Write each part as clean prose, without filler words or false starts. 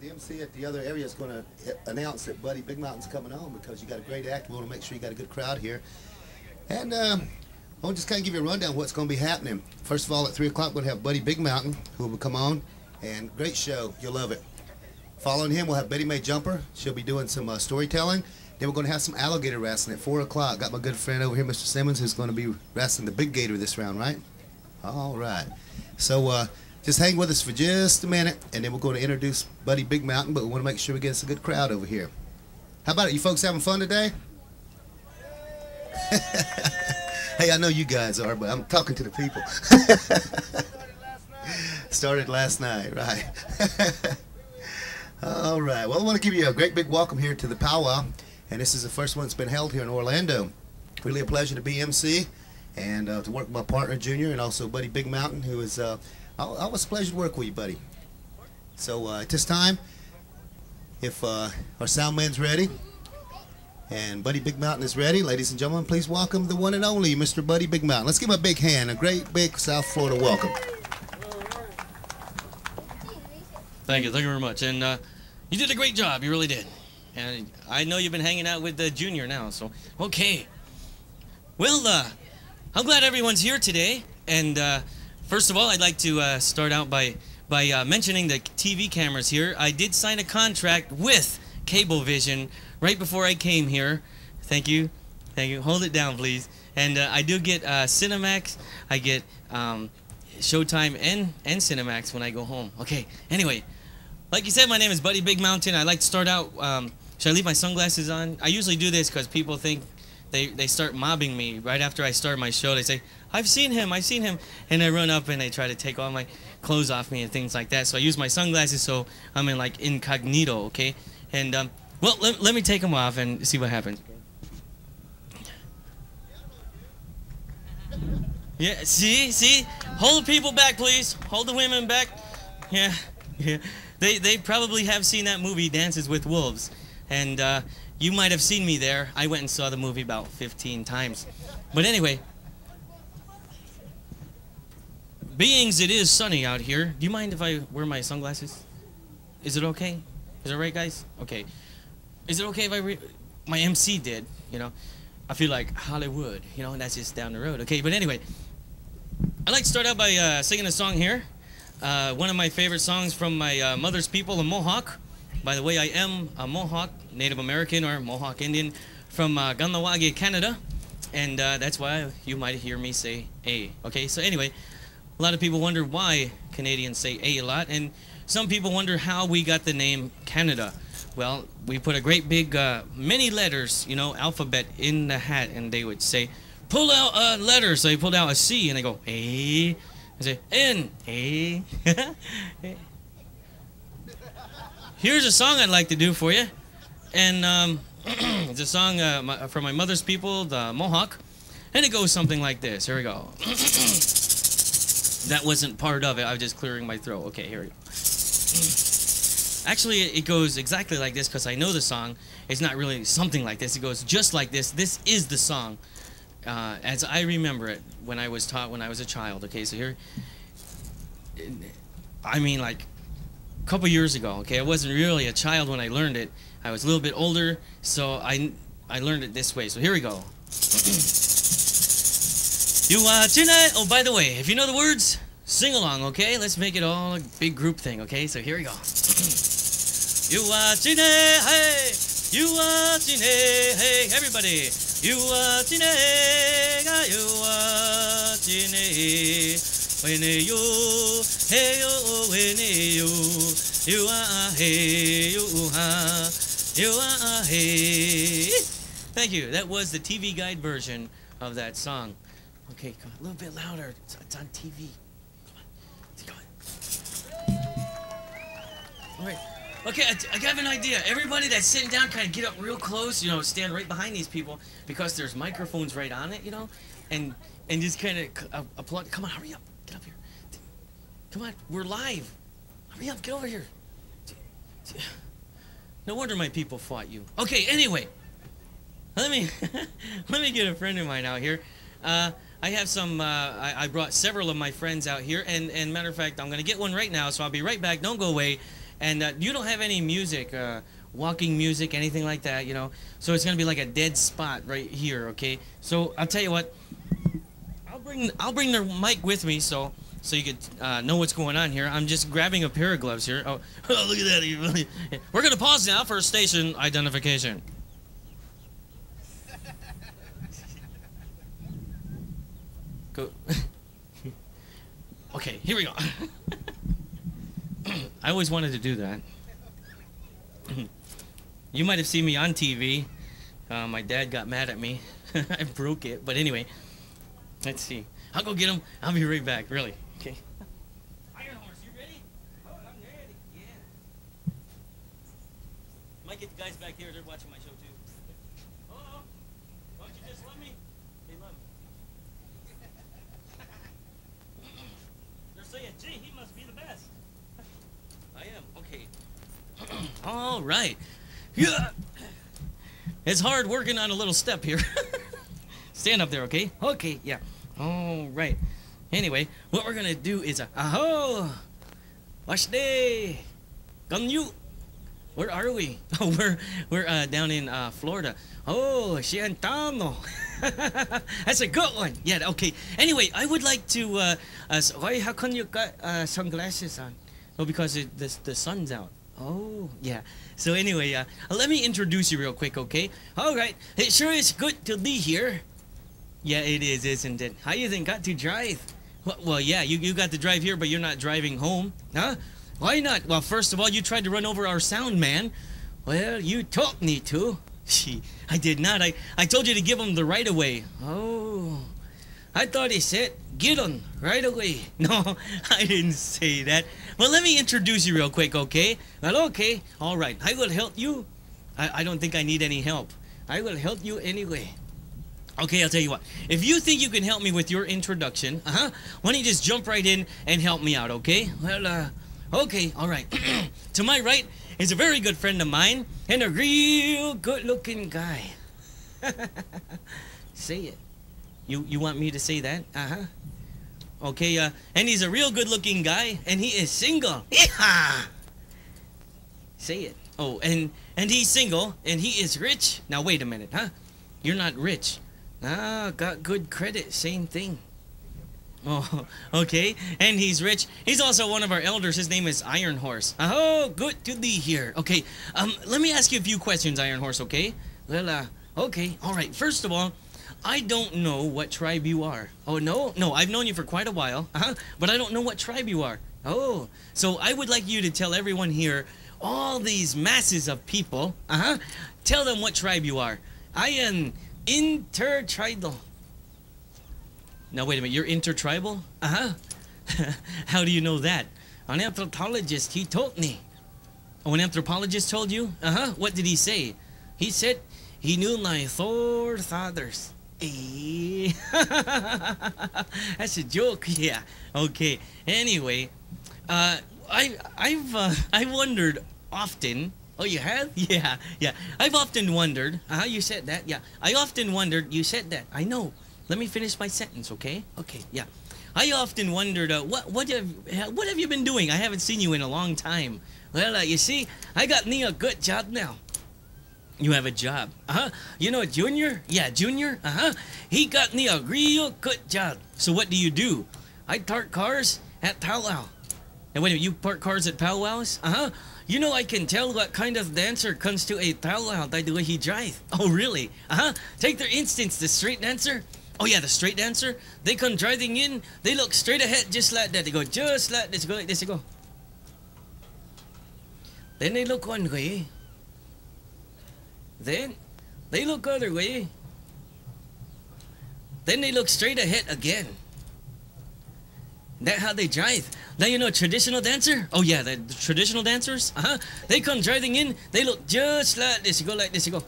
The MC at the other area is going to announce that Buddy Big Mountain's coming on because you got a great act. We want to make sure you got a good crowd here. And I want to just kind of give you a rundown of what's going to be happening. First of all, at 3 o'clock, we're going to have Buddy Big Mountain, who will come on. And great show. You'll love it. Following him, we'll have Betty Mae Jumper. She'll be doing some storytelling. Then we're going to have some alligator wrestling at 4 o'clock. Got my good friend over here, Mr. Simmons, who's going to be wrestling the big gator this round, right? All right. So just hang with us for just a minute, and then we're going to introduce Buddy Big Mountain, but we want to make sure we get us a good crowd over here. How about it? You folks having fun today? Hey, I know you guys are, but I'm talking to the people. Started last night, right? All right. Well, I want to give you a great big welcome here to the Powwow, and this is the first one that's been held here in Orlando. Really a pleasure to be MC and to work with my partner Junior and also Buddy Big Mountain, who is always a pleasure to work with you, buddy. So at this time, if our sound man's ready and Buddy Big Mountain is ready, ladies and gentlemen, please welcome the one and only Mr. Buddy Big Mountain. Let's give him a big hand, a great big South Florida welcome. Thank you very much. And you did a great job, you really did. And I know you've been hanging out with Junior now, so okay. Well, I'm glad everyone's here today. And first of all, I'd like to start out by mentioning the TV cameras here. I did sign a contract with Cablevision right before I came here. Thank you. Thank you. Hold it down, please. And I do get Cinemax. I get Showtime and Cinemax when I go home. Okay, anyway. Like you said, my name is Buddy Big Mountain. I like to start out, should I leave my sunglasses on? I usually do this because people think they start mobbing me right after I start my show. They say, I've seen him. And I run up and they try to take all my clothes off me and things like that. So I use my sunglasses so I'm in like incognito, okay? And, well, let me take them off and see what happens. Yeah, see? Hold the people back, please. Hold the women back. Yeah. They probably have seen that movie, Dances with Wolves. And you might have seen me there. I went and saw the movie about 15 times. But anyway, beings it is sunny out here. Do you mind if I wear my sunglasses? Is it okay? Is it right, guys? Okay. Is it okay if I my MC did, you know? I feel like Hollywood, you know, and that's just down the road. Okay, but anyway, I'd like to start out by singing a song here. One of my favorite songs from my mother's people, the Mohawk. By the way, I am a Mohawk, Native American or Mohawk Indian from Ganawagi, Canada. And that's why you might hear me say A. Okay, so anyway, a lot of people wonder why Canadians say A lot. And some people wonder how we got the name Canada. Well, we put a great big, many letters, you know, alphabet in the hat. And they would say, pull out a letter. So they pulled out a C and they go, A. I say, N, A. Here's a song I'd like to do for you. And it's a song from my mother's people, the Mohawk. And it goes something like this. Here we go. That wasn't part of it. I was just clearing my throat. Okay, here we go. Actually, it goes exactly like this because I know the song. It's not really something like this. It goes just like this. This is the song. As I remember it when I was taught when I was a child. Okay, so here, I mean like a couple years ago. Okay, I wasn't really a child when I learned it. I was a little bit older, so I learned it this way. So here we go. You tonight. Oh, by the way, if you know the words, sing along. Okay, let's make it all a big group thing. Okay, so here we go. You tonight, hey. You tonight, hey, everybody. You watching you watching when you hey when you are hey you are hey. Thank you. That was the TV guide version of that song. Okay, come on, a little bit louder. It's on TV. Come on. All right. Okay, I have an idea. Everybody that's sitting down, kind of get up real close, you know, stand right behind these people because there's microphones right on it, you know, and just kind of applaud. Come on, hurry up. Get up here. Come on, we're live. Hurry up, get over here. No wonder my people fought you. Okay, anyway, let me get a friend of mine out here. I have some, I brought several of my friends out here, and matter of fact, I'm going to get one right now, so I'll be right back. Don't go away. and you don't have any music, walking music, anything like that, you know. So it's gonna be like a dead spot right here, okay? So I'll tell you what, I'll bring the mic with me so you could know what's going on here. I'm just grabbing a pair of gloves here. Oh, look at that! We're gonna pause now for station identification. Go. Okay, here we go. I always wanted to do that. You might have seen me on TV. My dad got mad at me. I broke it. But anyway, let's see. I'll go get him. I'll be right back. Really. Okay. Iron Horse, you ready? Oh, I'm ready. Yeah. Might get the guys back here. They're watching my show too. Oh, why don't you just love me? They love me. They're saying, gee, he must be the best. I am. Okay. All right. Yeah. It's hard working on a little step here. Stand up there, okay? Okay, yeah. All right. Anyway, what we're gonna do is aho, washde, ganyu. Where are we? Oh, we're down in Florida. Oh, Shiantano. That's a good one. Yeah. Okay. Anyway, I would like to. Why? How come you got sunglasses on? Oh, because the sun's out. Oh, yeah. So anyway, let me introduce you real quick, okay? All right. It sure is good to be here. Yeah, it is, isn't it? How you think got to drive? Well, yeah, you got to drive here, but you're not driving home, huh? Why not? Well, first of all, you tried to run over our sound man. Well, you told me to. Gee, I did not. I told you to give him the right of way. Oh, I thought he said get him right away. No, I didn't say that. Well, let me introduce you real quick, okay? Well, okay, all right. I will help you. I don't think I need any help. I will help you anyway. Okay, I'll tell you what. If you think you can help me with your introduction, why don't you just jump right in and help me out, okay? Well, okay, all right. To my right is a very good friend of mine and a real good-looking guy. Say it. You want me to say that? Okay, and he's a real good-looking guy, and he is single. Say it. Oh, and he's single, and he is rich. Now, wait a minute, huh? You're not rich. Got good credit. Same thing. Oh, okay. And he's rich. He's also one of our elders. His name is Iron Horse. Oh, good to be here. Okay, let me ask you a few questions, Iron Horse, okay? Well, okay. All right. First of all, I don't know what tribe you are. Oh, no? No, I've known you for quite a while. But I don't know what tribe you are. Oh, so I would like you to tell everyone here, all these masses of people, tell them what tribe you are. I am intertribal. Now, wait a minute. You're intertribal? How do you know that? An anthropologist, he told me. Oh, an anthropologist told you? What did he say? He said he knew my forefathers. That's a joke. Yeah. Okay. Anyway, I've wondered often. Oh, you have? Yeah. I've often wondered. You said that. Yeah. I often wondered. You said that. I know. Let me finish my sentence, okay? Okay. Yeah. I often wondered. What have you been doing? I haven't seen you in a long time. Well, you see, I got me a good job now. You have a job. You know Junior? Yeah, Junior. He got me a real good job. So what do you do? I park cars at Powwow. And wait a minute, you park cars at Powwows? You know I can tell what kind of dancer comes to a powwow by the way he drives. Oh, really? Take for instance, the street dancer. Oh, yeah, the street dancer. They come driving in. They look straight ahead just like that. They go just like this. Go like this. They go. Then they look one way. Then they look other way. Then they look straight ahead again. That's how they drive. Now you know traditional dancer? Oh yeah, the traditional dancers. They come driving in. They look just like this. You go like this. You go.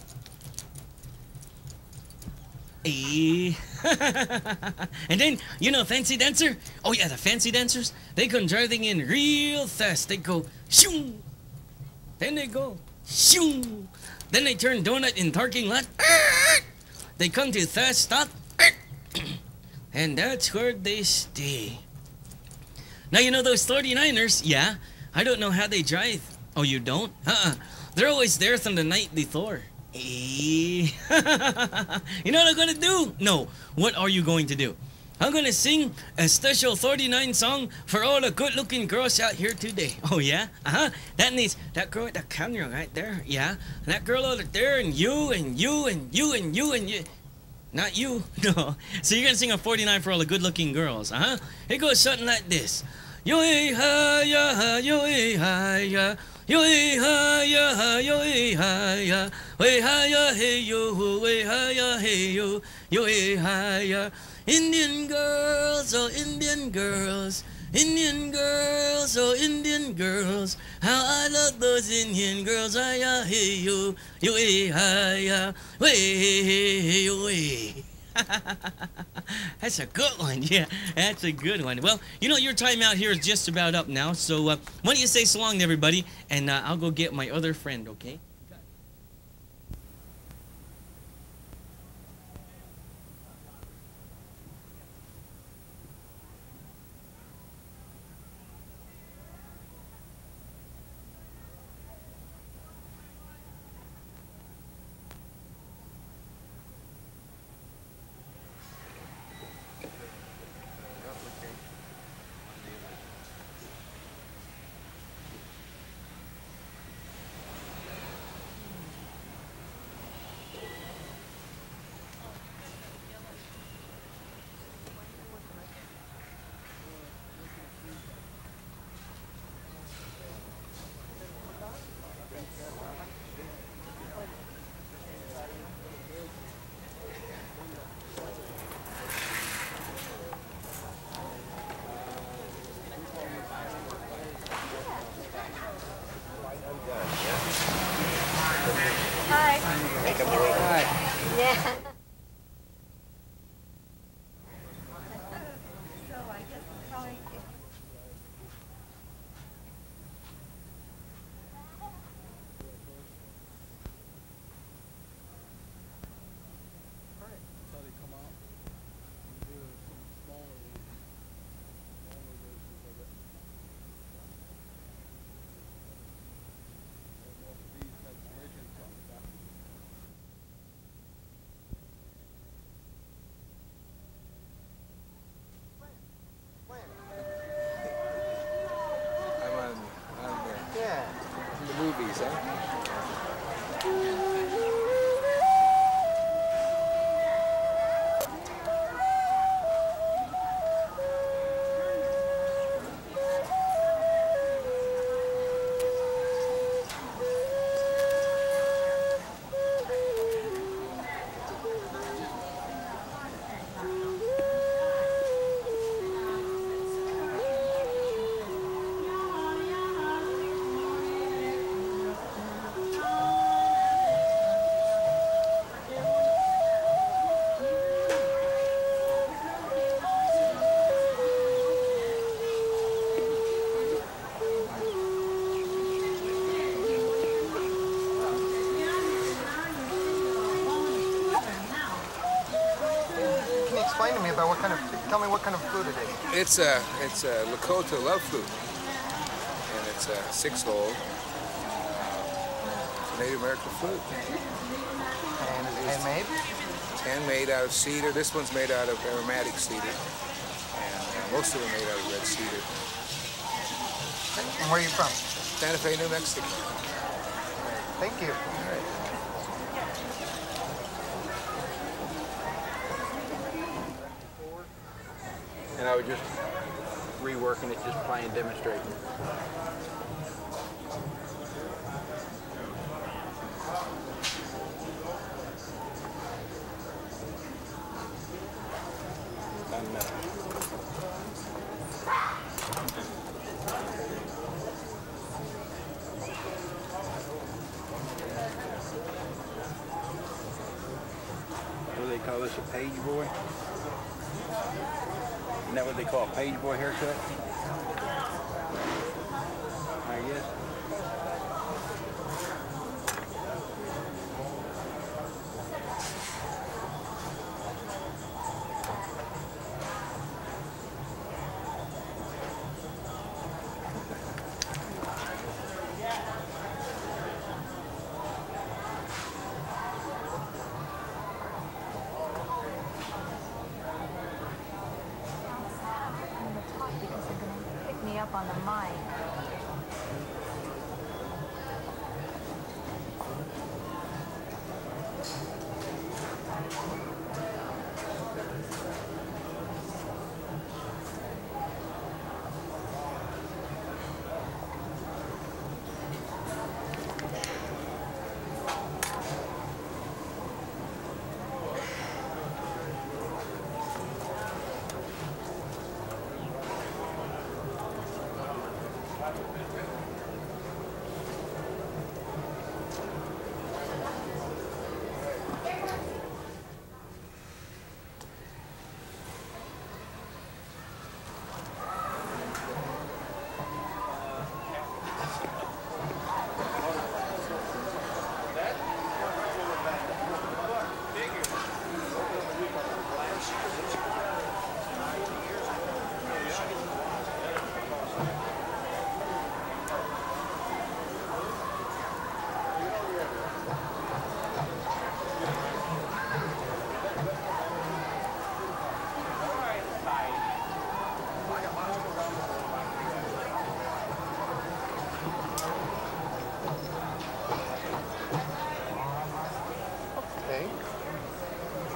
And then you know fancy dancer? Oh yeah, the fancy dancers. They come driving in real fast. They go shoo. Then they go shoo. Then they turn donut in parking lot. They come to fast stop. And that's where they stay. Now you know those 39ers? Yeah. I don't know how they drive. Oh, you don't? They're always there from the night before. You know what I'm gonna do? No. What are you going to do? I'm gonna sing a special 49 song for all the good-looking girls out here today. Oh yeah? That needs that girl with the camera right there. Yeah. That girl over there, and you and you and you and you and you. Not you. No. So you're gonna sing a 49 for all the good-looking girls. It goes something like this. Yo ha ya yo ha ya. Yo ha ya yo ha ya. We ha ya hey yo. We ha ya hey yo. Yo ha ya. Indian girls, oh Indian girls, Indian girls, oh Indian girls, how I love those Indian girls. Hi-ya, hey yo, yo hi-ya, way, yo way. That's a good one, yeah, that's a good one. Well, you know, your time out here is just about up now, so why don't you say so long to everybody, and I'll go get my other friend, okay? Movies, huh? Explain to me about tell me what kind of flute it is. It's a Lakota love flute, and it's a 6-hole Native American flute. And is it handmade? It's handmade out of cedar. This one's made out of aromatic cedar, and most of them are made out of red cedar. And where are you from? Santa Fe, New Mexico. Thank you. And I was just reworking it, just playing, demonstrating. What do they call this, a page boy? Isn't that what they call a page boy haircut? I guess. up on the mic.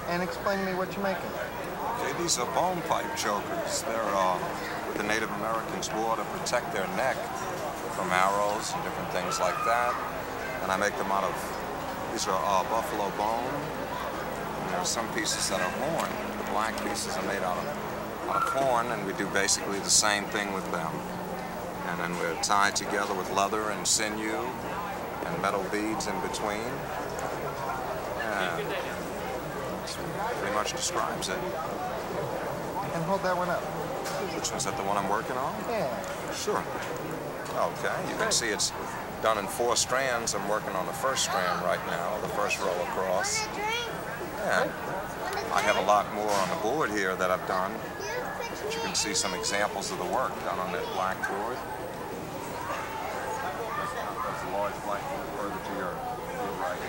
And explain to me what you're making. Okay, these are bone pipe chokers. They're what the Native Americans wore to protect their neck from arrows and different things like that. And I make them out of, these are buffalo bone. And there are some pieces that are horn. The black pieces are made out of horn, and we do basically the same thing with them. And then we're tied together with leather and sinew and metal beads in between. And pretty much describes it. And hold that one up. Which one's that, the one I'm working on? Yeah. Sure. Okay, you can see it's done in 4 strands. I'm working on the first strand right now, the first row across. And I have a lot more on the board here that I've done. But you can see some examples of the work done on that black board. That's a large blackboard further to your right.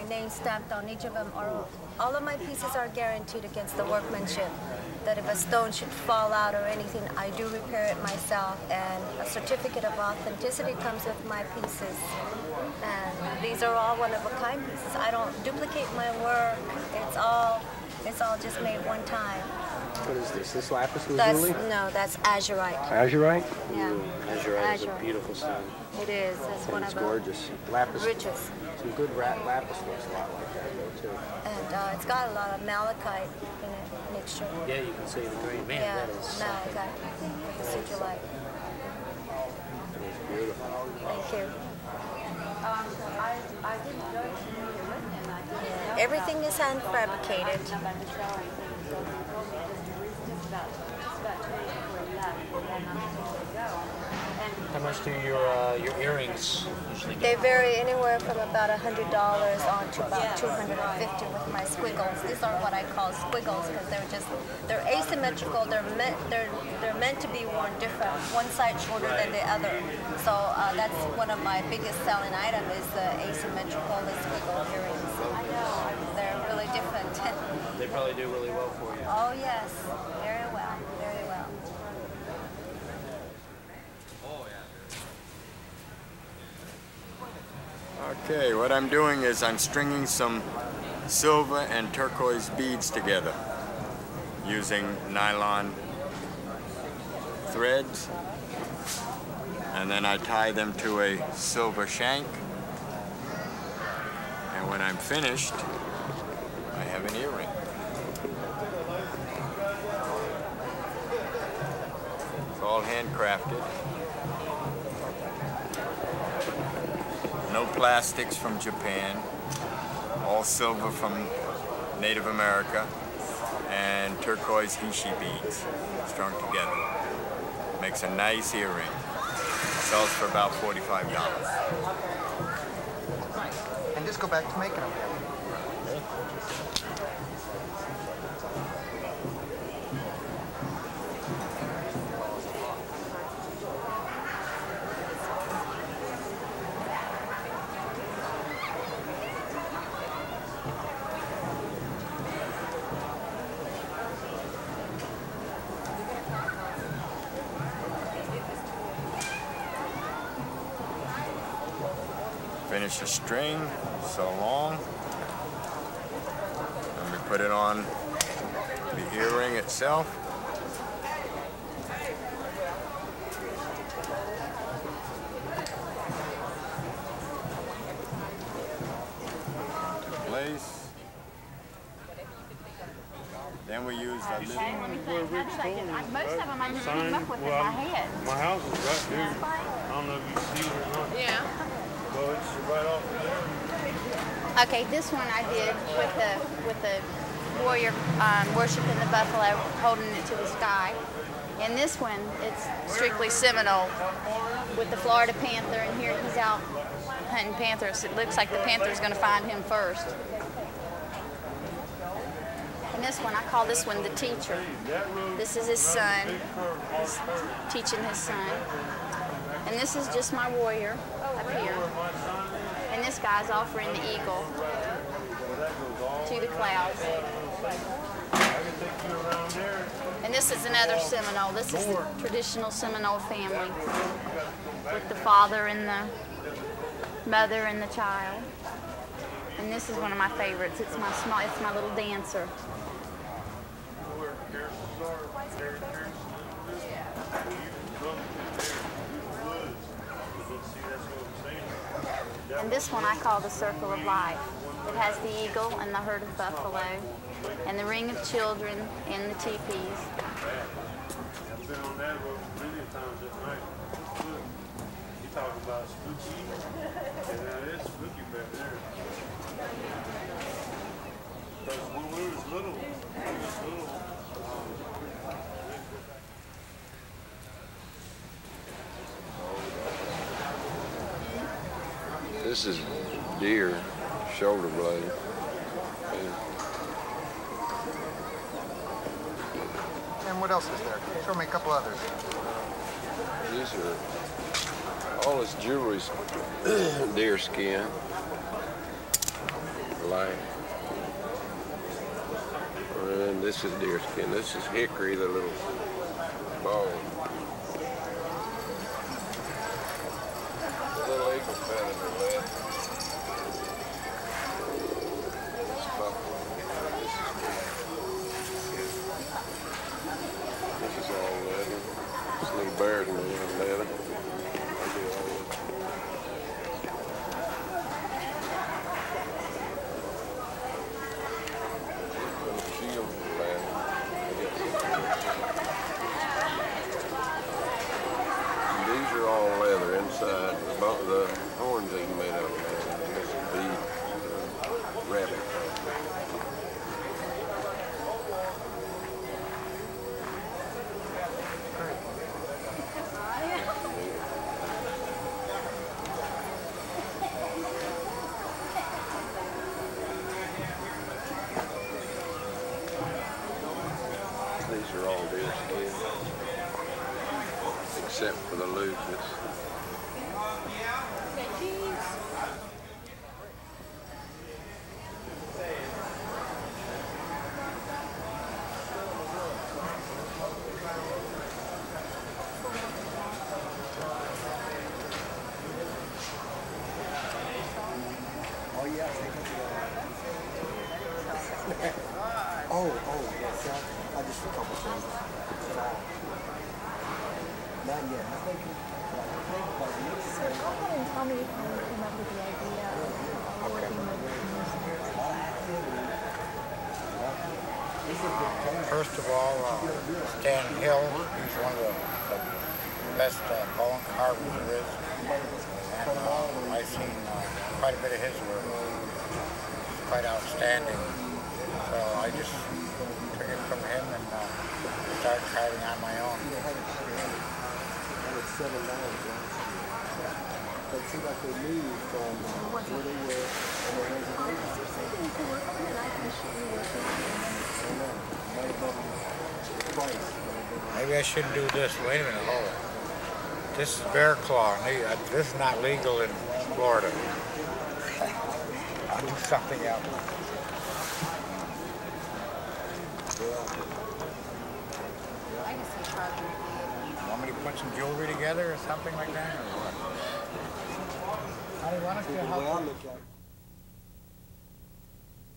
Name stamped on each of them, or all of my pieces are guaranteed against the workmanship. That if a stone should fall out or anything, I do repair it myself, and a certificate of authenticity comes with my pieces. And these are all one-of-a-kind pieces. I don't duplicate my work. It's all just made one time. What is this? This lapis That's, lazuli? no, that's azurite. Azurite? Yeah. Azurite is a beautiful stone. It is. It's one It's of gorgeous. Lapis. the richest. Some good lapis looks a lot like that though too. And it's got a lot of malachite in it, mixture. Yeah, you can see the green. Man, Yeah, that is something. malachite with the sugilite. That is beautiful. Thank you. Yeah, everything is hand fabricated. How much do your earrings usually They get? vary anywhere from about $100 on to about $250 with my squiggles. These are what I call squiggles because they're asymmetrical. They're meant to be worn different, one side shorter than the other. So that's one of my biggest selling items is the asymmetrical, the squiggle earrings. They're really different. They probably do really well for you. Oh yes, very well, very well. Okay, what I'm doing is I'm stringing some silver and turquoise beads together using nylon threads, and then I tie them to a silver shank, and when I'm finished I have an earring. It's all handcrafted. No plastics from Japan, all silver from Native America, and turquoise hishi beads strung together. Makes a nice earring. Sells for about $45. And just go back to making them. finish the string, so long. And we put it on the earring itself. To place. Then we use the little. Most of them I just came up with in my head. My house is right there. I don't know if you see it or not. Yeah. Well, it's right off there. Okay, this one I did with the warrior worshiping the buffalo, holding it to the sky. And this one, it's strictly Seminole with the Florida panther, and here he's out hunting panthers. It looks like the panther's going to find him first. And this one, I call this one the teacher. This is his son. He's teaching his son. And this is just my warrior up here. And this guy's offering the eagle to the clouds. And this is another Seminole. This is the traditional Seminole family with the father and the mother and the child. And this is one of my favorites. It's my little dancer. And this one I call the circle of life. It has the eagle and the herd of buffalo, and the ring of children and the teepees. I've been on that road many times at night. You talk about spooky, and that is spooky back there. Because when we was little, This is deer shoulder blade. And what else is there? Show me a couple others. These are all this jewelry's deer skin. Light. And this is deer skin. This is hickory, the little ball. The little eagle feathers are lead. This is all leather. This little bear's in leather. Inside, the horns even made out of leather, and this is bead rabbit. These are all deer skin, except for the looseness. I just a couple things. Not yet. I think So go ahead and tell me how you came up with the idea of working with music. First of all, Stan Hill, he's one of the best bone carvers there is. And I've seen quite a bit of his work. It's quite outstanding. So I just took it from him and started carving on my own. But it seemed like they moved from where they were and their reservations. Maybe I shouldn't do this. Wait a minute, hold on. This is bear claw. This is not legal in Florida. I'll do something else. Want me to put some jewelry together or something like that? Or what?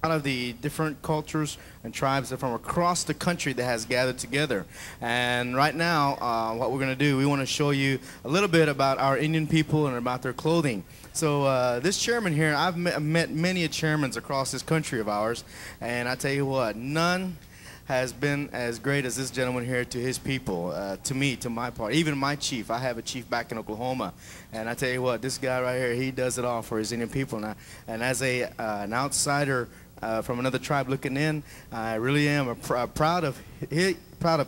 Out of the different cultures and tribes from across the country that has gathered together. And right now, what we're going to do, we want to show you a little bit about our Indian people and about their clothing. So this chairman here, I've met many chairmans across this country of ours, and I tell you what, none has been as great as this gentleman here to his people, to me, to my part. Even my chief, I have a chief back in Oklahoma, and I tell you what, this guy right here, he does it all for his Indian people. And as an outsider from another tribe looking in, I really am proud of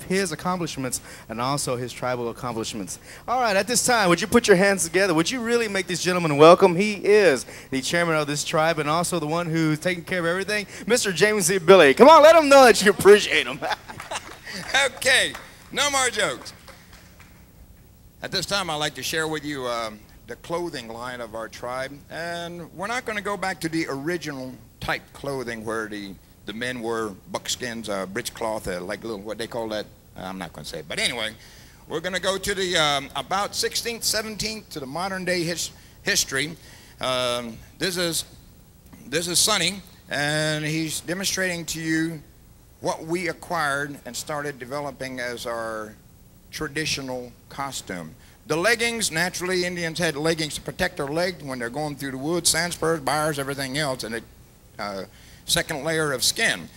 his accomplishments and also his tribal accomplishments. All right, at this time, would you put your hands together? Would you really make this gentleman welcome? He is the chairman of this tribe and also the one who's taking care of everything, Mr. James C. Billie. Come on, let him know that you appreciate him. Okay, no more jokes. At this time, I'd like to share with you the clothing line of our tribe, and we're not going to go back to the original type clothing where the men wore buckskins, breechcloth, like little, what they call that, I'm not going to say it. But anyway, we're going to go to the about 16th, 17th to the modern day history. This is Sonny, and he's demonstrating to you what we acquired and started developing as our traditional costume. The leggings, naturally Indians had leggings to protect their leg when they're going through the woods, sand spurs, bars, everything else, and a second layer of skin.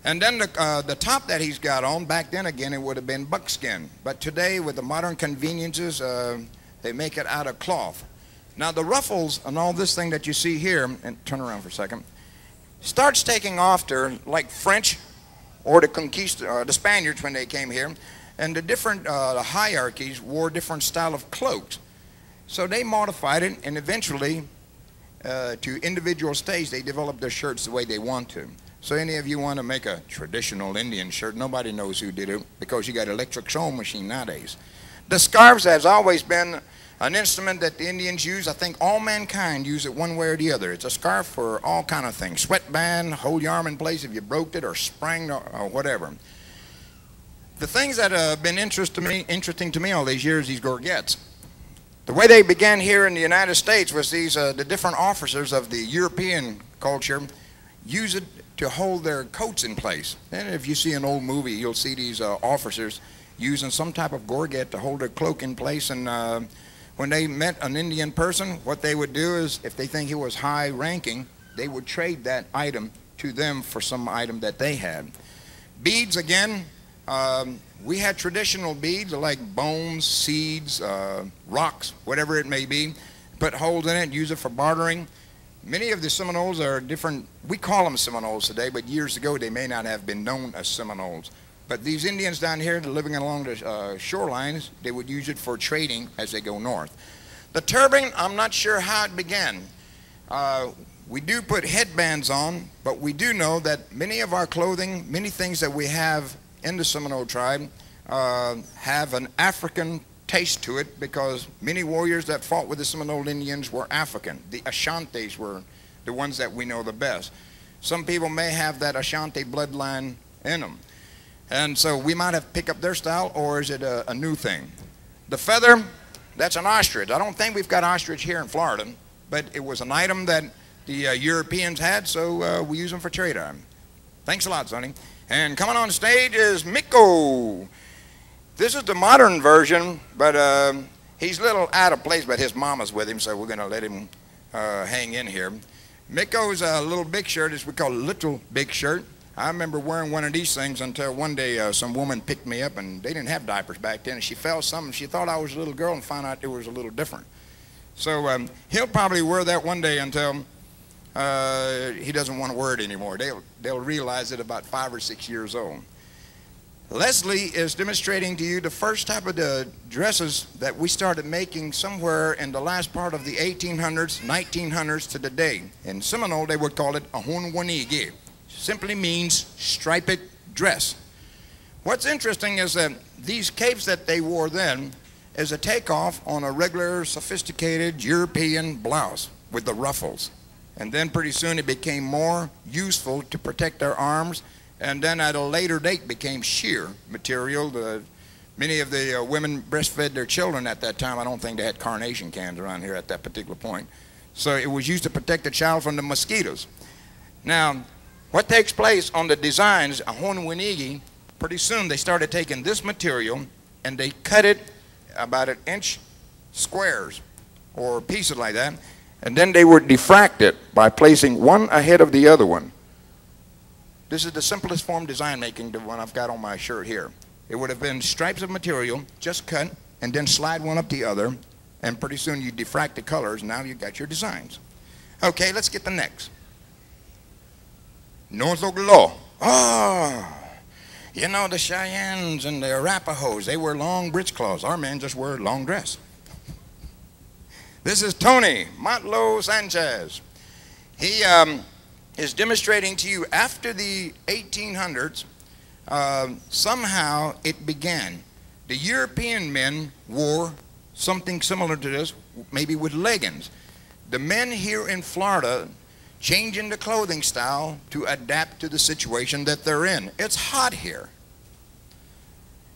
And then the top that he's got on, back then again, it would have been buckskin. But today, with the modern conveniences, they make it out of cloth. Now the ruffles and all this thing that you see here, and turn around for a second, starts taking off there like French or the Spaniards when they came here. And the different hierarchies wore different style of cloaks. So they modified it, and eventually, to individual states, they developed their shirts the way they want to. So any of you want to make a traditional Indian shirt, nobody knows who did it because you got electric sewing machine nowadays. The scarves has always been an instrument that the Indians use. I think all mankind use it one way or the other. It's a scarf for all kind of things. Sweatband, hold your arm in place if you broke it or sprang or whatever. The things that have been interesting to me all these years, these gorgets. The way they began here in the United States was these the different officers of the European culture use it to hold their coats in place. And if you see an old movie, you'll see these officers using some type of gorget to hold their cloak in place. And when they met an Indian person, what they would do is, if they think he was high ranking, they would trade that item to them for some item that they had. Beads, again, we had traditional beads like bones, seeds, rocks, whatever it may be. Put holes in it, use it for bartering. Many of the Seminoles are different. We call them Seminoles today, but years ago they may not have been known as Seminoles. But these Indians down here living along the shorelines, they would use it for trading as they go north. The turban, I'm not sure how it began. We do put headbands on, but we do know that many of our clothing, many things that we have in the Seminole tribe have an African taste to it because many warriors that fought with the Seminole Indians were African. The Ashantis were the ones that we know the best. Some people may have that Ashanti bloodline in them. And so we might have picked up their style, or is it a new thing? The feather, that's an ostrich. I don't think we've got ostrich here in Florida, but it was an item that the Europeans had, so we use them for trade item. Thanks a lot, Sonny. And coming on stage is Miko. This is the modern version, but he's a little out of place, but his mama's with him, so we're going to let him hang in here. Miko's a little big shirt, as we call it, little big shirt. I remember wearing one of these things until one day some woman picked me up, and they didn't have diapers back then, and she felt something. She thought I was a little girl and found out it was a little different. So he'll probably wear that one day until he doesn't want to wear it anymore. They'll realize it about 5 or 6 years old. Leslie is demonstrating to you the first type of the dresses that we started making somewhere in the last part of the 1800s, 1900s to the day. In Seminole, they would call it a hunwanigi. Simply means striped dress. What's interesting is that these capes that they wore then is a takeoff on a regular, sophisticated European blouse with the ruffles. And then pretty soon it became more useful to protect their arms, and then at a later date became sheer material. Many of the women breastfed their children at that time. I don't think they had carnation cans around here at that particular point. So it was used to protect the child from the mosquitoes. Now, what takes place on the designs, a Honwinigi, pretty soon they started taking this material and they cut it about 1-inch squares or pieces like that, and then they would diffract it by placing one ahead of the other one. This is the simplest form design making, the one I've got on my shirt here. It would have been stripes of material, just cut, and then slide one up the other, and pretty soon you diffract the colors, and now you got your designs. Okay, let's get the next. Northoglo. Oh, you know, the Cheyennes and the Arapahoes, they wear long breechcloths. Our men just wear long dress. This is Tony Matlo Sanchez. He is demonstrating to you after the 1800s, somehow it began. The European men wore something similar to this, maybe with leggings. The men here in Florida changing the clothing style to adapt to the situation that they're in. It's hot here.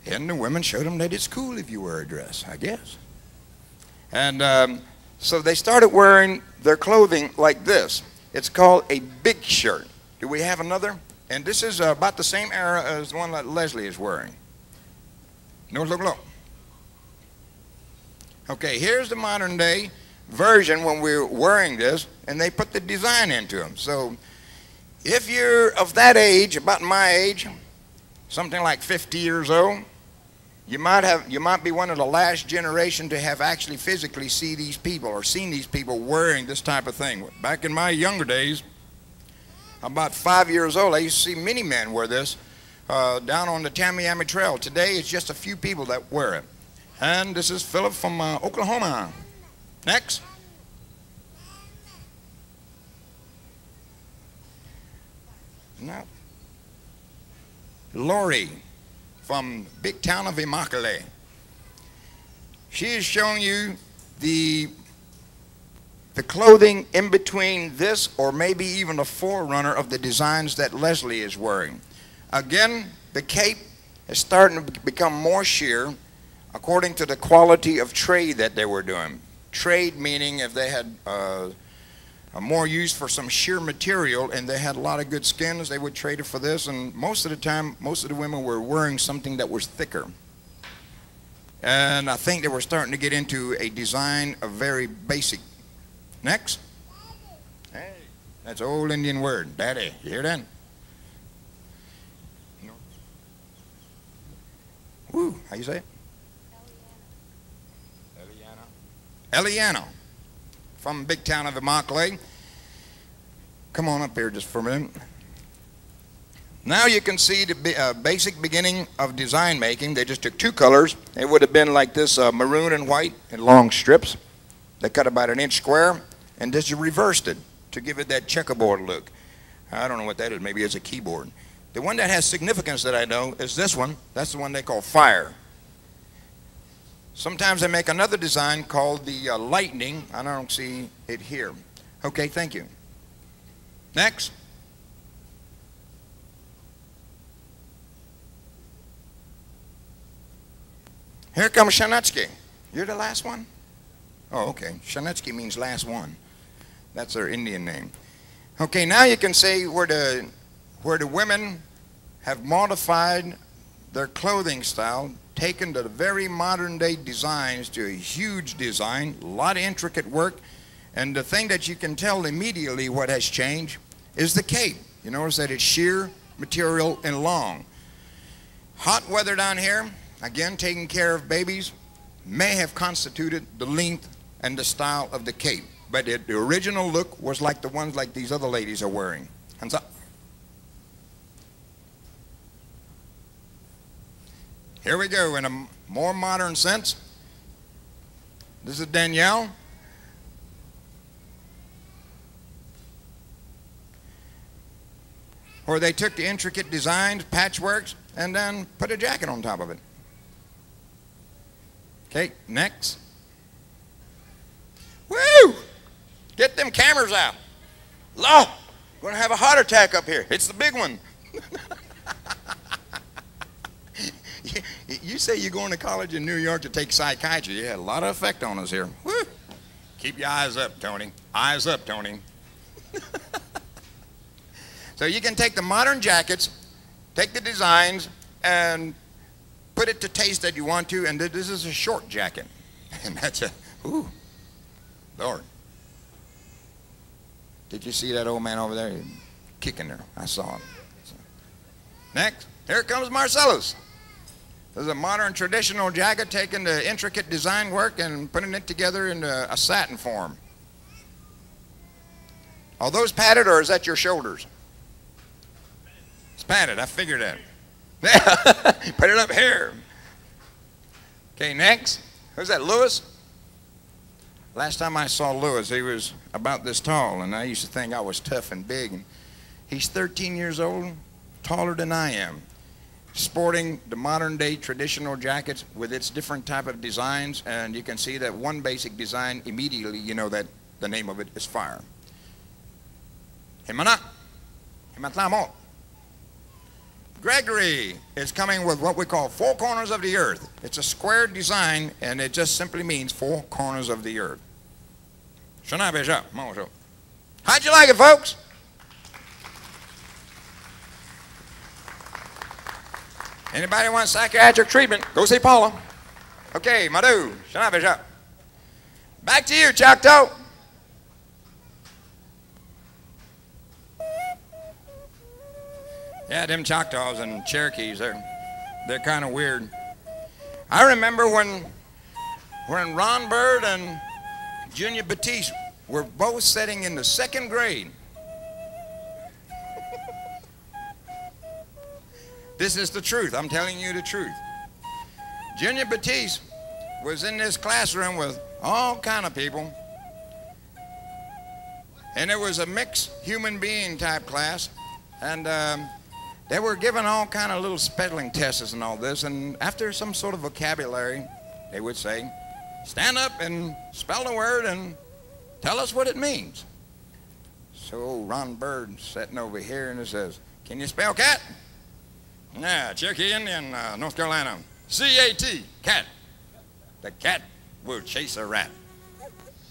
And the women showed them that it's cool if you wear a dress, I guess. And so they started wearing their clothing like this. It's called a big shirt. Do we have another? And this is about the same era as the one that Leslie is wearing. No, look, look. Okay, here's the modern day version when we're wearing this, and they put the design into them. So if you're of that age, about my age, something like 50 years old, you might be one of the last generation to have actually physically see these people or seen these people wearing this type of thing. Back in my younger days, about 5 years old, I used to see many men wear this down on the Tamiami Trail. Today, it's just a few people that wear it. And this is Philip from Oklahoma. Next. Now, Lori from big town of Immokalee. She is showing you the clothing in between this or maybe even a forerunner of the designs that Leslie is wearing. Again, the cape is starting to become more sheer according to the quality of trade that they were doing. Trade meaning if they had more use for some sheer material and they had a lot of good skins, they would trade it for this, and most of the time, most of the women were wearing something that was thicker. And I think they were starting to get into a design of very basic. Next. Hey, that's an old Indian word, daddy. You hear that? No. Woo, how you say it? Eliano, from big town of Immokalee. Come on up here just for a minute. Now you can see the basic beginning of design making. They just took two colors. It would have been like this maroon and white in long strips. They cut about 1 inch square and just reversed it to give it that checkerboard look. I don't know what that is. Maybe it's a keyboard. The one that has significance that I know is this one. That's the one they call fire. Sometimes they make another design called the lightning. I don't see it here. Okay, thank you. Next. Here comes Shanetsky. You're the last one? Oh, okay. Shanetsky means last one. That's their Indian name. Okay, now you can see where the women have modified their clothing style, taken the very modern day designs to a huge design, a lot of intricate work, and the thing that you can tell immediately what has changed is the cape. You notice that it's sheer material and long. Hot weather down here, again taking care of babies, may have constituted the length and the style of the cape, but the original look was like the ones like these other ladies are wearing. Hands up. Here we go in a more modern sense. This is Danielle. Where they took the intricate designs, patchworks, and then put a jacket on top of it. Okay, next. Woo! Get them cameras out. Law, we're gonna have a heart attack up here. It's the big one. You say you're going to college in New York to take psychiatry. You had a lot of effect on us here. Woo! Keep your eyes up, Tony. Eyes up, Tony. So you can take the modern jackets, take the designs, and put it to taste that you want to, and this is a short jacket. And that's a, ooh, Lord. Did you see that old man over there? Kicking there. I saw him. Next, here comes Marcellus. This is a modern traditional jacket, taking the intricate design work and putting it together in a satin form. Are those padded or is that your shoulders? It's padded, I figured that. Put it up here. Okay, next. Who's that, Lewis? Last time I saw Lewis, he was about this tall, and I used to think I was tough and big. And he's 13 years old, taller than I am, sporting the modern day traditional jackets with its different type of designs, and you can see that one basic design, immediately you know that the name of it is fire. Himana. Himatlamo. Gregory is coming with what we call 4 corners of the earth. It's a square design, and it just simply means 4 corners of the earth. How'd you like it, folks? Anybody want psychiatric treatment? Go see Paula. Okay, Madhu. Back to you, Choctaw. Yeah, them Choctaws and Cherokees, they're kind of weird. I remember when Ron Bird and Junior Batiste were both sitting in the 2nd grade. This is the truth. I'm telling you the truth. Junior Batiste was in this classroom with all kind of people, and it was a mixed human being type class, and they were given all kind of little spelling tests and all this, and after some sort of vocabulary, they would say, stand up and spell the word and tell us what it means. So Ron Bird sitting over here and he says, can you spell cat? Yeah, Cherokee Indian, North Carolina. C-A-T, cat. The cat will chase a rat.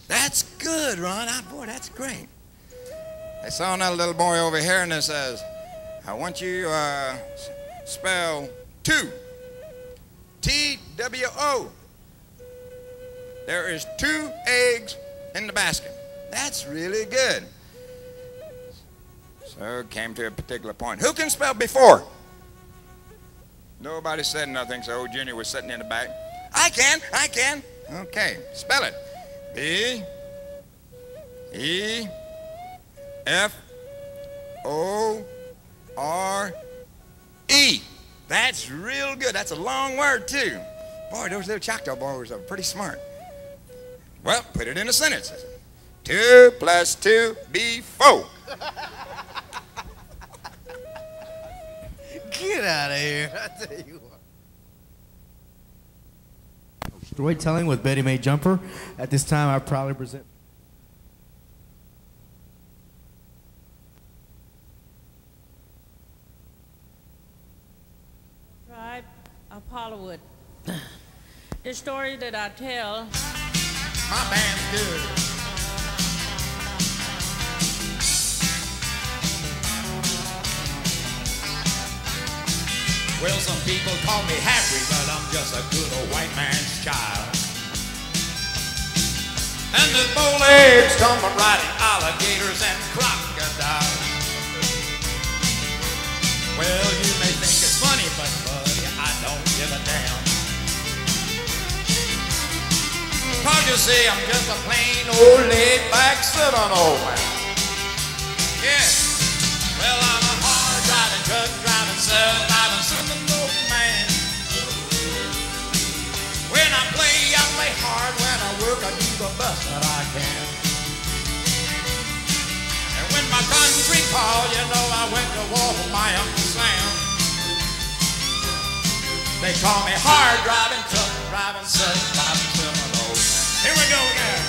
That's good, Ron. Boy, that's great. I saw another little boy over here and it says, I want you to spell 2. T-W-O. There is 2 eggs in the basket. That's really good. So it came to a particular point. Who can spell before? Nobody said nothing, so old Junior was sitting in the back. I can. Okay, spell it. B-E-F-O-R-E. That's real good. That's a long word, too. Boy, those little Choctaw boys are pretty smart. Well, put it in a sentence. 2 + 2 be 4. Get out of here. I tell you what. Storytelling with Betty Mae Jumper. At this time, I proudly present. Tribe of Hollywood. The story that I tell. My band's good. Well, some people call me Harry, but I'm just a good old white man's child. And the bow-legs come from riding alligators and crocodiles. Well, you may think it's funny, but buddy, I don't give a damn. 'Cause you see, I'm just a plain old laid-back Seminole man. Yes, well, I'm a hard-driving, truck-driving, self-driving Seminole man. When I play hard. When I work, I do the best that I can. And when my country call, you know I went to war with my Uncle Sam. They call me hard-driving, truck-driving, self-driving Seminole. Here we go again.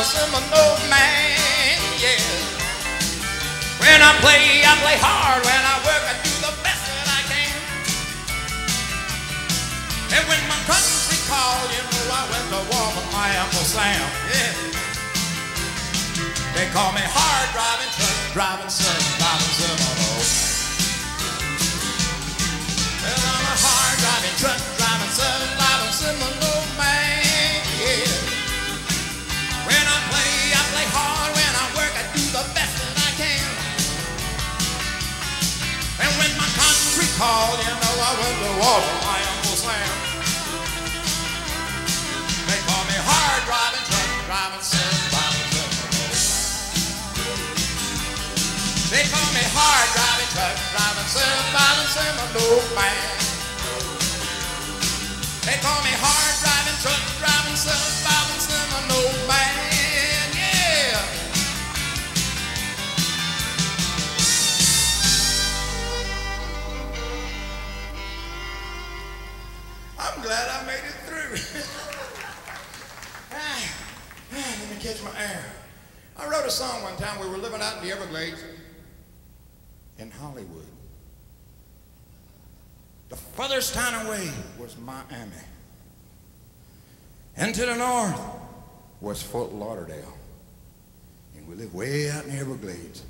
Seminole man, yeah. When I play hard. When I work, I do the best that I can. And when my country calls, you know I went to war with my Uncle Sam, yeah. They call me hard driving, truck driving, son, driving Seminole. Well, I'm a hard driving, truck driving, son, driving Seminole man, yeah. When I play hard. When I work, I do the best that I can. And when my country calls, you know I went to war with my Uncle Sam. They call me hard driving, truck driving, son, driving Seminole. They call me hard driving, truck driving, son, driving Seminole man. They call me hard driving, truck driving, son, driving Seminole man, yeah. I'm glad I made it through. Let me catch my air. I wrote a song one time. We were living out in the Everglades in Hollywood. The furthest town away was Miami. And to the north was Fort Lauderdale. And we lived way out in the Everglades,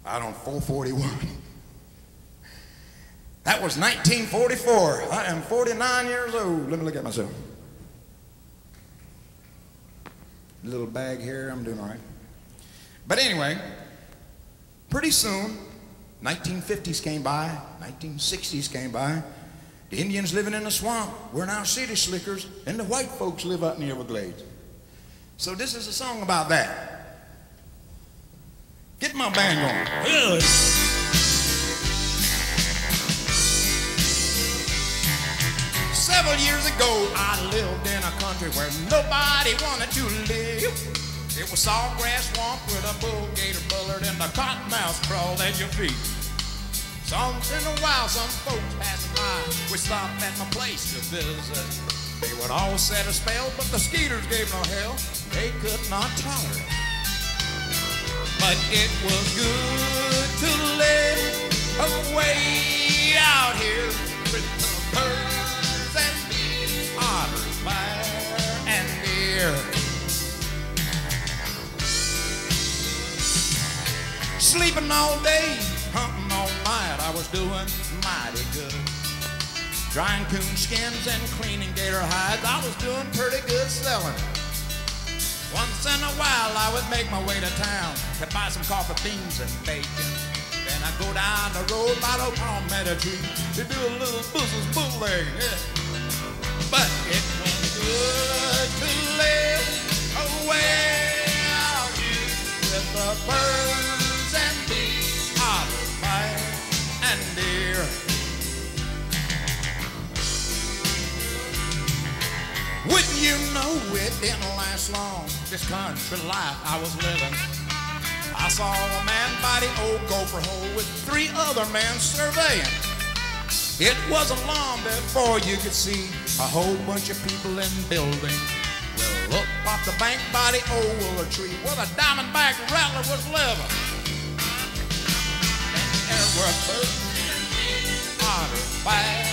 out on 441. That was 1944. I am 49 years old. Let me look at myself. Little bag here, I'm doing all right. But anyway, pretty soon, 1950s came by, 1960s came by. The Indians living in the swamp were now city slickers, and the white folks live out in the Everglades. So this is a song about that. Get my band going. Good. Several years ago, I lived in a country where nobody wanted to live. It was sawgrass swamp with a bull gator bullard and the cottonmouth crawled at your feet. Once in a while, some folks passing by would stop at my place to visit. They would all set a spell, but the skeeters gave no hell. They could not tolerate. But it was good to live away out here with the birds and otters, bear and deer. Sleeping all day, hunting all night, I was doing mighty good. Drying coon skins and cleaning gator hides, I was doing pretty good selling. Once in a while I would make my way to town to buy some coffee beans and bacon. Then I'd go down the road by the palmetto tree to do a little business bootleg, yeah. But it was good to live away out here with the birds and bees, otters, bear and deer. Wouldn't you know it didn't last long, this country life I was living. I saw a man bite the old gopher hole with 3 other men surveying. It wasn't long before you could see a whole bunch of people in building. Well, look up the bank by the old willow tree where the diamondback rattler was living. And there were birds, otters, bear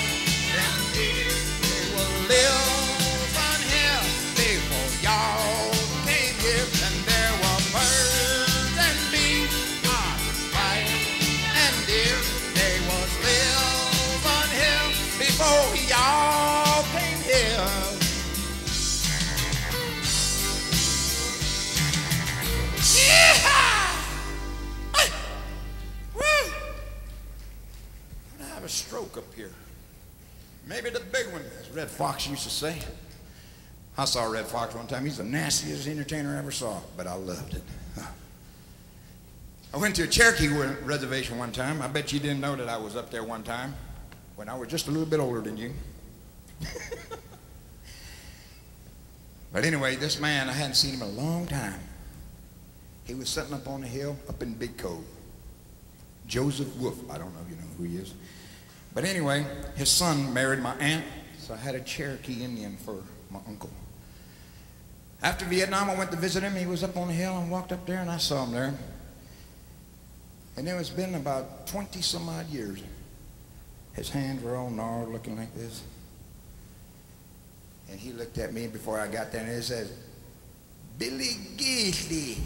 and deer. They were living here before y'all came here. And there were birds and bees, otters, bear and deer. They was living here before y'all came here. I have a stroke up here. Maybe the big one, as Red Fox used to say. I saw Red Fox one time. He's the nastiest entertainer I ever saw, but I loved it. I went to a Cherokee reservation one time. I bet you didn't know that I was up there one time when I was just a little bit older than you. But anyway, this man, I hadn't seen him in a long time. He was sitting up on the hill up in Big Cove. Joseph Wolf. I don't know if you know who he is. But anyway, his son married my aunt, so I had a Cherokee Indian for my uncle. After Vietnam, I went to visit him. He was up on the hill and walked up there, and I saw him there. And it was been about 20 some odd years. His hands were all gnarled, looking like this. And he looked at me before I got there, and he says, Billie Geasley,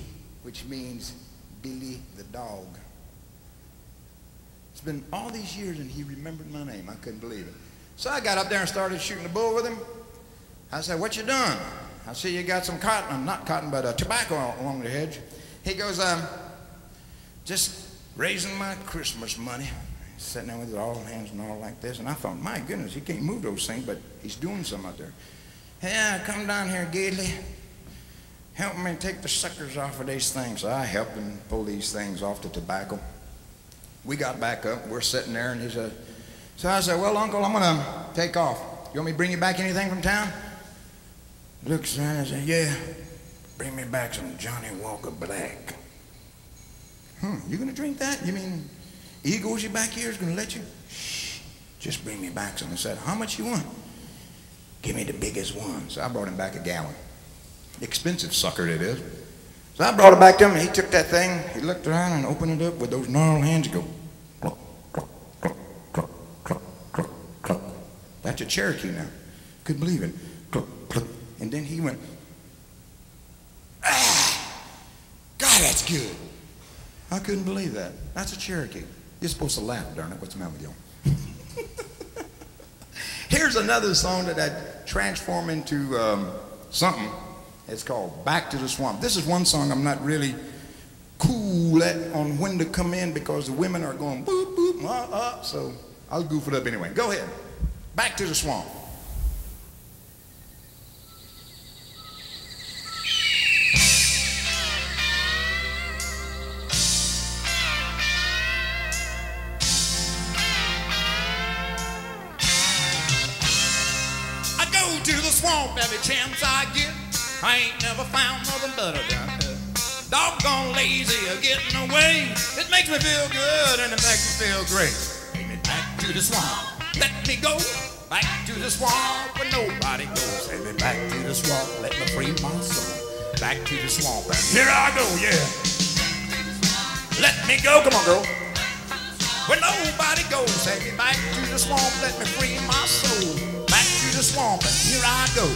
which means Billy the dog. It's been all these years, and he remembered my name. I couldn't believe it. So I got up there and started shooting the bull with him. I said, what you doing? I see you got some cotton, not cotton, but tobacco along the hedge. He goes, just raising my Christmas money. He's sitting there with his all hands and all like this. And I thought, my goodness, he can't move those things, but he's doing something out there. Yeah, come down here, Gaedley. Help me take the suckers off of these things. So I helped him pull these things off the tobacco. We got back up. We're sitting there, and he said, so I said, well, Uncle, I'm going to take off. You want me to bring you back anything from town? Looks around and said, yeah, bring me back some Johnny Walker Black. You gonna drink that? You mean Eagles back here is gonna let you? Shh, just bring me back some. I said, how much you want? Give me the biggest one. So I brought him back a gallon. Expensive sucker it is. So I brought it back to him, and he took that thing, he looked around and opened it up with those gnarled hands. He go, cluck, cluck, cluck, cluck, cluck, cluck, cluck. That's a Cherokee now. Couldn't believe it. Cluck, cluck. And then he went, ah, God, that's good. I couldn't believe that. That's a Cherokee. You're supposed to laugh, darn it. What's the matter with you? Here's another song that I transformed into something. It's called Back to the Swamp. This is one song I'm not really cool at on when to come in because the women are going boop, boop, so I'll goof it up anyway. Go ahead. Back to the Swamp. To the swamp every chance I get. I ain't never found nothing better down here. Doggone lazy of getting away. It makes me feel good and it makes me feel great. Take me back to the swamp. Let me go back to the swamp where nobody goes. Take me back to the swamp. Let me free my soul. Back to the swamp. And here I go, yeah. Let me go. Come on, girl. Where nobody goes. Take me back to the swamp. Let me free my soul. Back to the swamp, and here I go.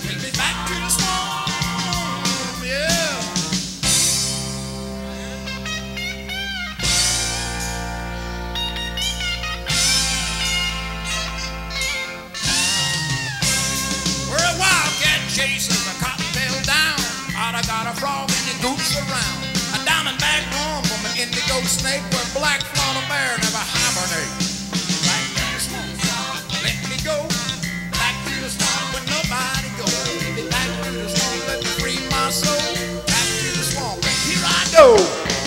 Take me back to the swamp, yeah. Where a wildcat chases a cottontail down. I got a frog and it goops around. A diamondback rum from an indigo snake where black fauna bear never hibernate. Back to the swamp, let me go. Back to the swamp where nobody goes. Back to the swamp, let me free my soul. Back to the swamp, and here I go.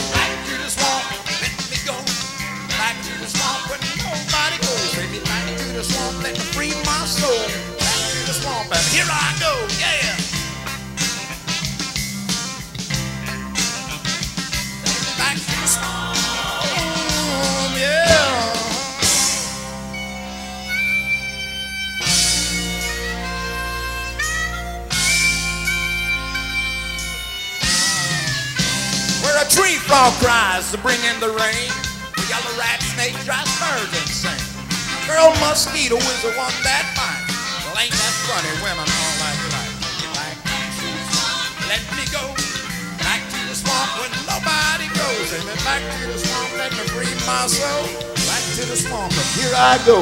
Back to the swamp, let me go. Back to the swamp where nobody goes. Baby, back to the swamp, let me free my soul. Back to the swamp, and here I go, yeah. Back to the swamp, yeah. Where a tree frog cries to bring in the rain. The yellow rat snake drives birds insane. Girl mosquito is the one that bites. Well, ain't that funny? Women all like life. Back to the swamp, let me go. Back to the swamp when nobody goes. And then back to the swamp, let me free my soul. Back to the swamp, and here I go.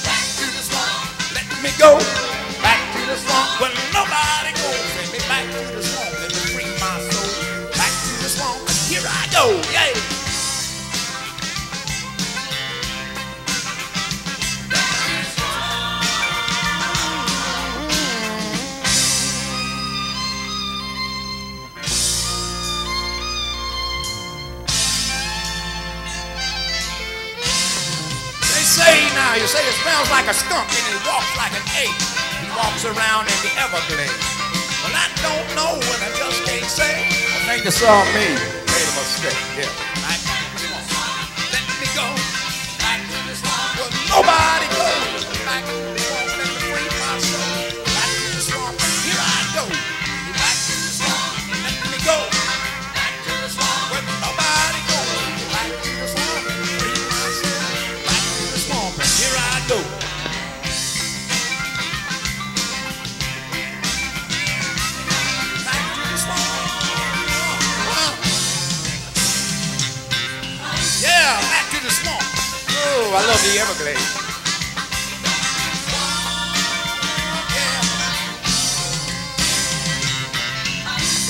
Back to the swamp, let me go. Back to the swamp when nobody goes. Take me back to the swamp, let me free my soul. Back to the swamp, and here I go, yeah. You say it smells like a skunk and he walks like an ape. He walks around in the Everglades. Well, I don't know and I just can't say. I think they saw me. Made a mistake, yeah. Back to the swamp, let me go. Back to the swamp where nobody goes. Back I love the Everglades.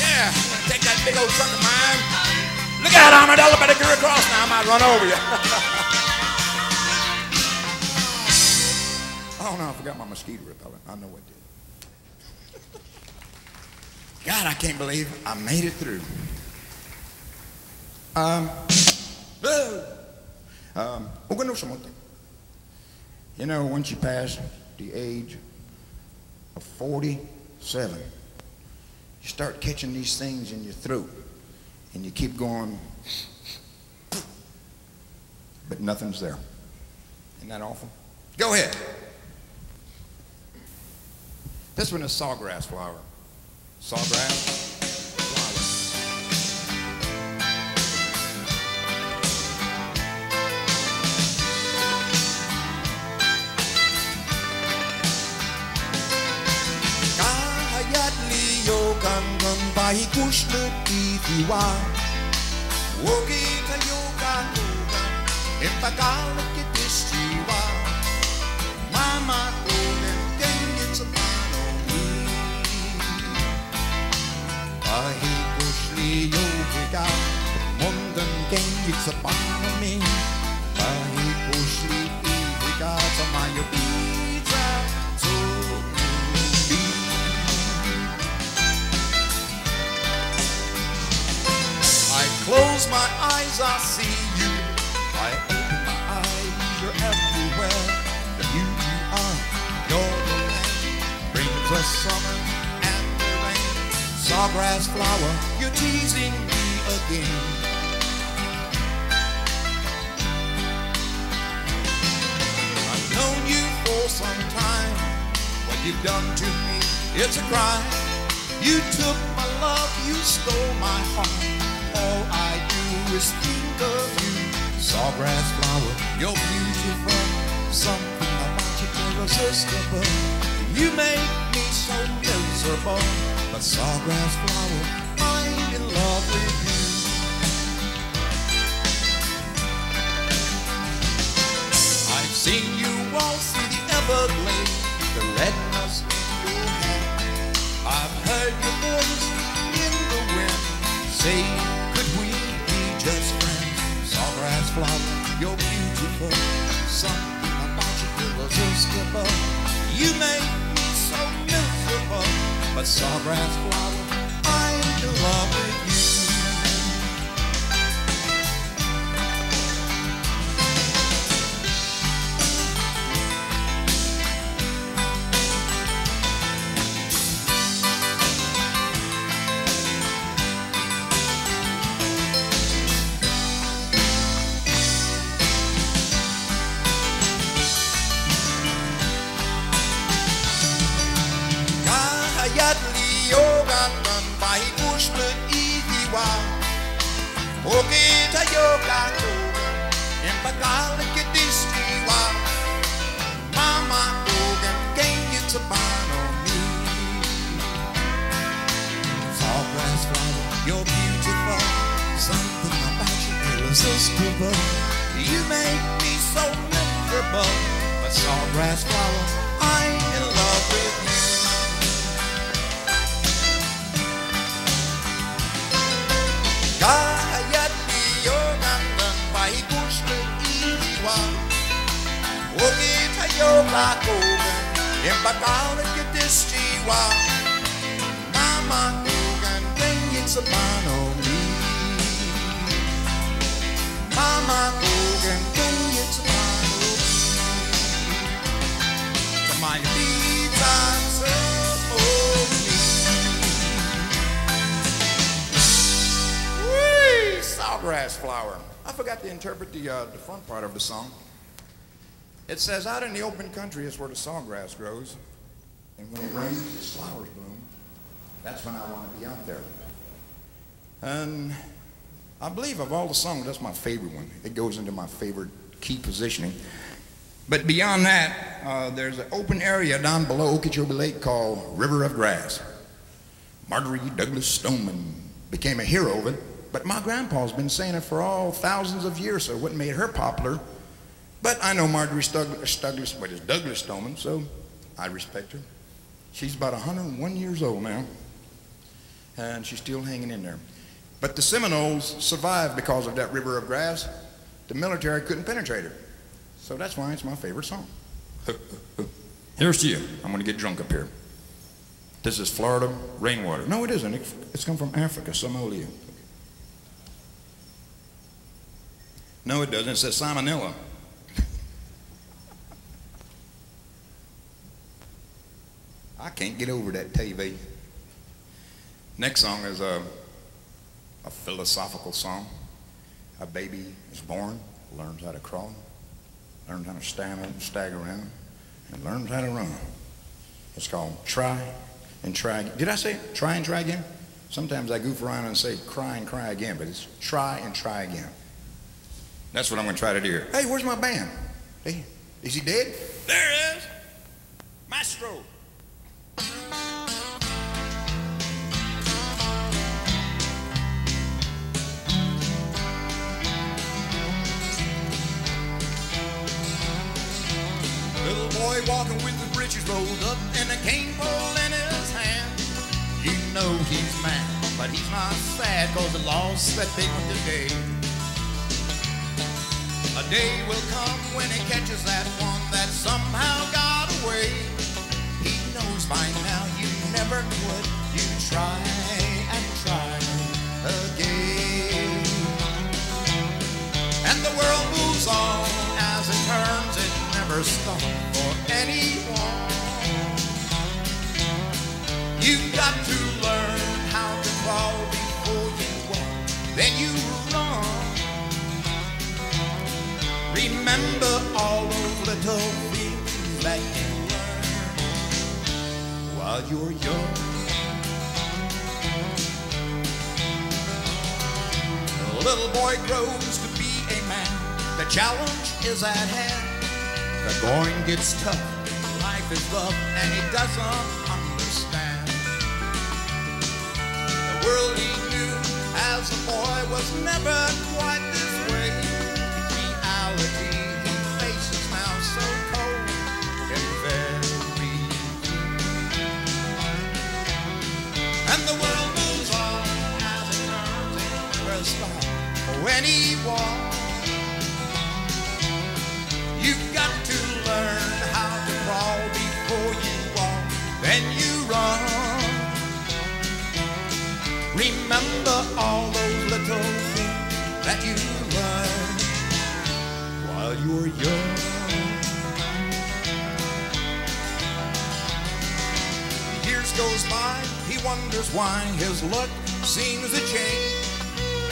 Yeah, take that big old truck of mine. Look out, Armadillo, better go across now. I might run over you. Oh no, I forgot my mosquito repellent. I know what did. God, I can't believe I made it through. You know, once you pass the age of 47, you start catching these things in your throat, and you keep going, but nothing's there. Isn't that awful? Go ahead. This one is sawgrass flower. Sawgrass. Bahi kushlu tiwa wogi ta yoga yoga impagala kitistiwa mama konen kengi tsapano mi bahi kushli yoga mondan kengi tsapano mi bahi kushli yoga tsamayo pizza close my eyes, I see you. I open my eyes, you're everywhere. The beauty of your land brings us summer and the rain. Sawgrass flower, you're teasing me again. I've known you for some time. What you've done to me, it's a crime. You took my love, you stole my heart. All I do is think of you. Sawgrass flower, you're beautiful. Something about you irresistible. You make me so miserable. But sawgrass flower, I'm in love with you. I've seen you waltz through the Everglades, the redness in your hair. I've heard your voice in the wind say, could we be just friends? Sawgrass flower, you're beautiful. Something about you irresistible. You make me so miserable. But sawgrass flower, I'm in love with you. Okita yoga koga, impagala kitistiwa. Mama koga, kengi tsabano mi. Sawgrass flower, you're beautiful. Something about you irresistible. You make me so miserable. But sawgrass flower, I'm in love with you. Okita yoga koga, impagala kitistiwa. Mama koga, kengi tsabano mi. Mama koga, kengi tsabano mi. Tsamayo pizza me. Sawgrass flower. I forgot to interpret the front part of the song. It says, out in the open country is where the sawgrass grows. And when it rains, its flowers bloom. That's when I want to be out there. And I believe of all the songs, that's my favorite one. It goes into my favorite key positioning. But beyond that, there's an open area down below Okeechobee Lake called River of Grass. Marjorie Douglas Stoneman became a hero of it. But my grandpa's been saying it for all thousands of years, so what made her popular But I know Marjorie Douglas Stoneman, so I respect her. She's about 101 years old now, and she's still hanging in there. But the Seminoles survived because of that river of grass. The military couldn't penetrate her. So that's why it's my favorite song. Here's to you. I'm going to get drunk up here. This is Florida rainwater. No, it isn't. It's come from Africa, Seminole. No, it doesn't. It says salmonella. I can't get over that TV. Next song is a philosophical song. A baby is born, learns how to crawl, learns how to stand up and stagger around, and learns how to run. It's called Try and Try Again. Did I say it? Try and Try Again? Sometimes I goof around and say cry and cry again, but it's Try and Try Again. That's what I'm going to try to do here. Hey, where's my band? Hey, is he dead? There it is. Maestro. Little boy walking with his britches rolled up and a cane pole in his hand. You know he's mad, but he's not sad, cause the loss that big one today. A day will come when he catches that one that somehow got away. He knows by now you never quit. You try and try again. And the world moves on as it turns. It never stops for anyone. You've got to learn how to crawl before you walk. Then you run. Remember all those little things that you learn while you're young. The little boy grows to be a man. The challenge is at hand. The going gets tough. Life is rough and he doesn't understand. The world he knew as a boy was never quite this way. Reality he faces now so cold and very cool. And the world moves on as it turns. It never stops for anyone. You've got to learn how to crawl before you walk. Then you run. Remember all those little things that you learn while you're young. Years goes by, he wonders why his luck seems to change.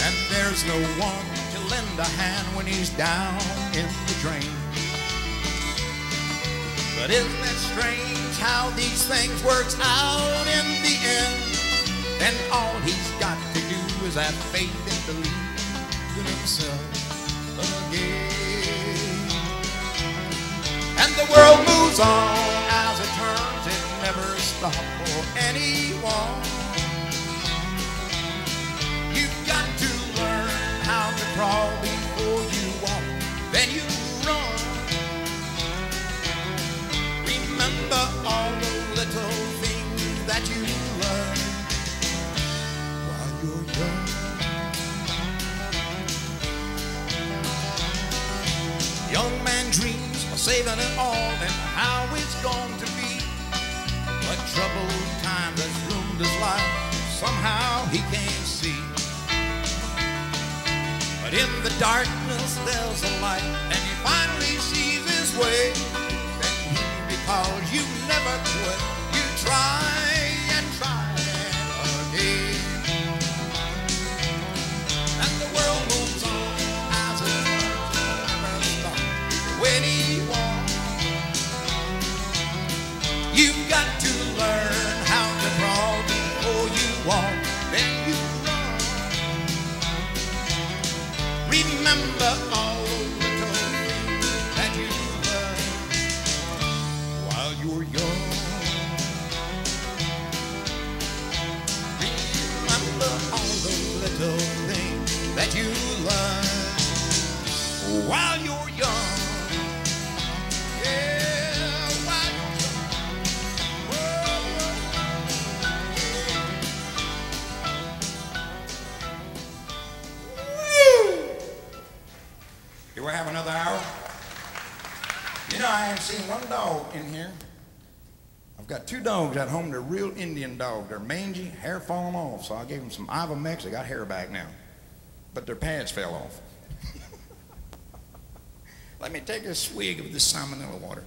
And there's no one to lend a hand when he's down in the drain. But isn't it strange how these things works out in the end? And all he's got to do is have faith and believe in himself again. And the world moves on as it turns. It never stops for anyone. You've got to learn how to crawl before you walk. Then you run. Remember all the little things that you learn while you're young. Young man dreams of saving it all and how it's going to be. But troubled times has ruined his life. Somehow he can't see. But in the darkness there's a light, and he finally sees his way. Because you never quit, you try and try again. And the world moves on as it turns, never stop when he walks. You've got to learn how to crawl before you walk. Then you run. Remember all the little things that you learn Do I have another hour? You know, I haven't seen one dog in here. I've got 2 dogs at home. They're real Indian dogs. They're mangy, hair falling off. So I gave them some Ivamex. They got hair back now. But their pads fell off. Let me take a swig of this salmonella water.